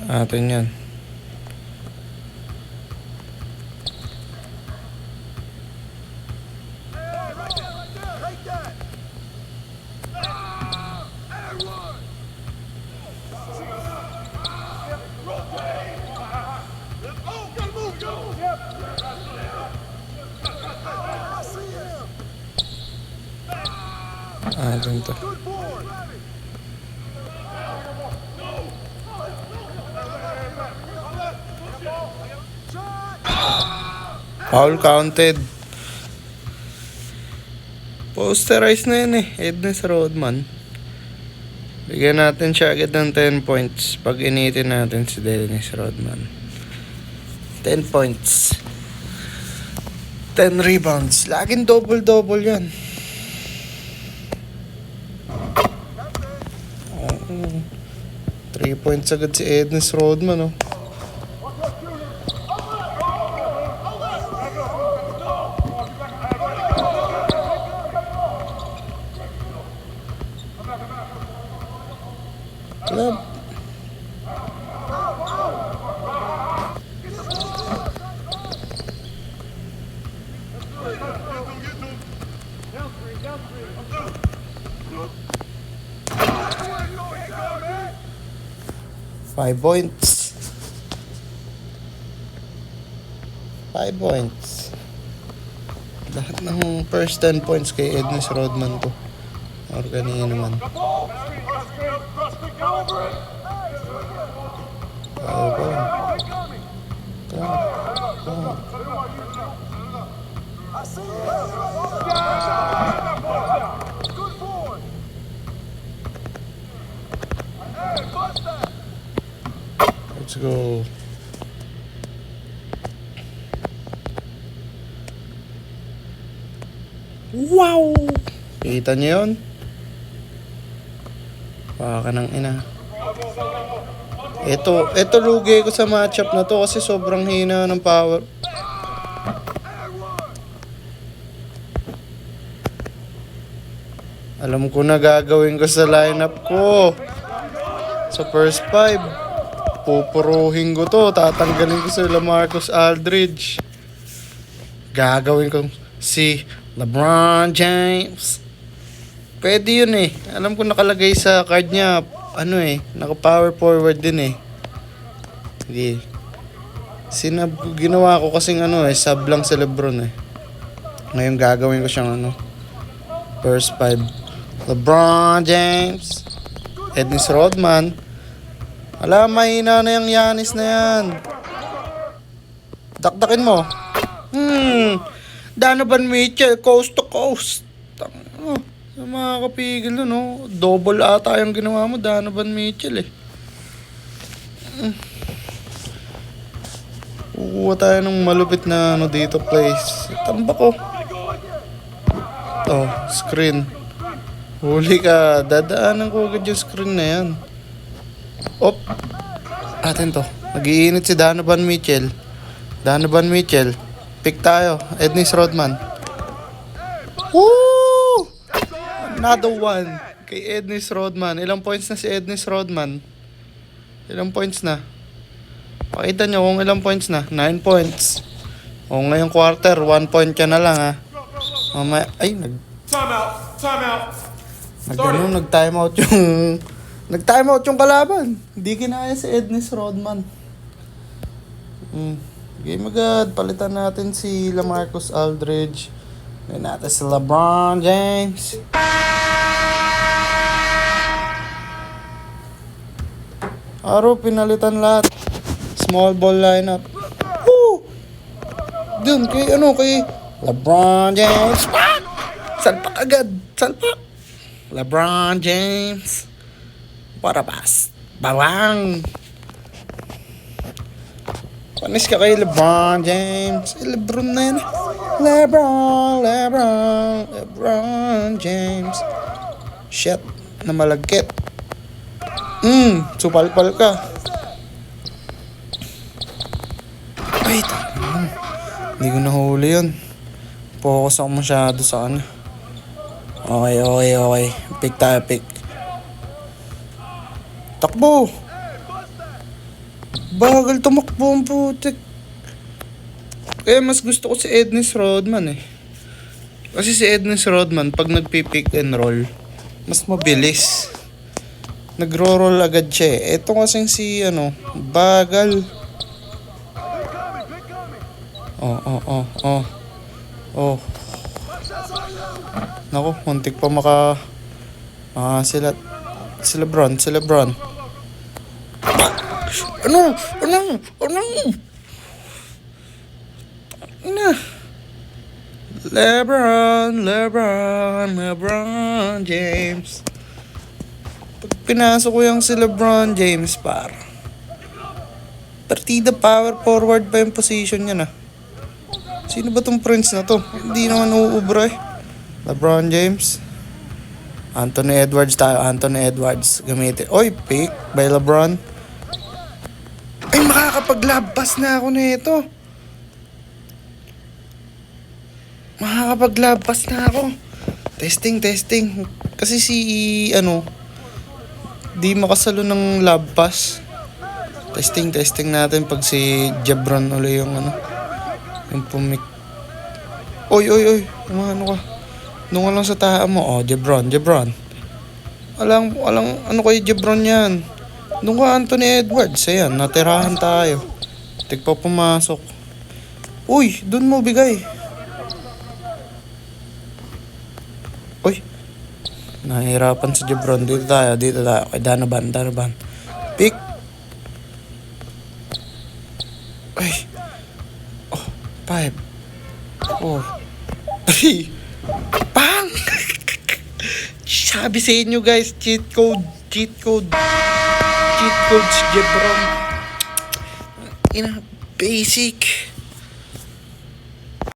Atin yan. Atin to. Foul counted. Posterize na yan eh. Ednes Rodman. Bigyan natin siya agad ng 10 points pag initin natin si Dennis Rodman. 10 points. 10 rebounds. Laging double-double yan. 3 points agad si Ednes Rodman, oh. Club. Five points. 5 points. Lahat ng first 10 points kay Ednes Rodman to. Or kanina naman. Let's go. Wow! Kita niyo yun? Baka ng ina. Ito lugi ko sa matchup na to kasi sobrang hina ng power. Alam ko na gagawin ko sa lineup ko. Sa first 5. Pupuruhin ko to. Tatanggalin ko si LaMarcus Aldridge. Gagawin ko si LeBron James. Pwede yun eh. Alam ko nakalagay sa card niya. Naka power forward din eh. Sige. Ginawa ko kasing sub lang sa LeBron eh. Ngayon gagawin ko siyang first 5. LeBron James. Dennis Rodman. Alam, mahina na yung Giannis na yan. Dakdakin mo. Donovan Mitchell, coast to coast. Makakapigil nun, no? Double ata yung ginawa mo, Donovan Mitchell, eh. Kukuha tayo ng malupit na dito, place. Tamba ko. Screen. Huli ka. Dadaanan ko agad yung screen na yan. Atin to. Nag-iinit si Donovan Mitchell. Donovan Mitchell. Pick tayo. Dennis Rodman. Woo! Another one. Kay Dennis Rodman. Ilang points na si Dennis Rodman? Ilang points na? Pakita nyo kung ilang points na. 9 points. Ngayong quarter, 1 point ka na lang, ha. Time out. Nag-time out yung kalaban. Hindi kinaya si Dennis Rodman. Game agad. Palitan natin si LaMarcus Aldridge. Ngayon natin si LeBron James. Pinalitan lahat. Small ball lineup. Woo! Dun, kay LeBron James. Salpak agad. LeBron James. Para pass. Bawang. Panis ka kay LeBron James. Lebron na yan. LeBron James. Shit. Na malagkit. Supalpal ka. Ay, hindi ko nahuli yun. Focus ako masyado sa ano. Okay. Pick tayo. Takbo! Bagal tumakbo ang putik. Kaya mas gusto ko si Ednis Rodman eh. Kasi si Ednis Rodman, pag nagpipick and roll, mas mabilis. Nagro-roll agad siya eh. Ito kasing si, bagal. Oh. Naku, muntik pa sila LeBron. Ano? Ina. LeBron James. Pag pinasok ko yung si LeBron James, partida power forward pa yung position niya na. Sino ba tong Prince na to? Hindi naman uubra eh. LeBron James. Anthony Edwards tayo. Gamitin. Oy, pick by LeBron. Ay, makakapag-lab pass na ako nito. Testing. Kasi di makasalo ng lab pass. Testing natin pag si Jebron ulit yung yung pumik. Oy. Ano ka? Doon ka lang sa taha mo. Oh, Jebron. Walang kay Jebron yan. Doon ka, Anthony Edwards. Ayan, natirahan tayo. Tigpa pumasok. Uy, doon mo bigay. Uy. Nahihirapan si Jebron. Dito tayo. Kay Donovan. Pick. Ay. 5, 4, 3, bang! Sabi sa inyo guys, cheat code si Jebron. Basic.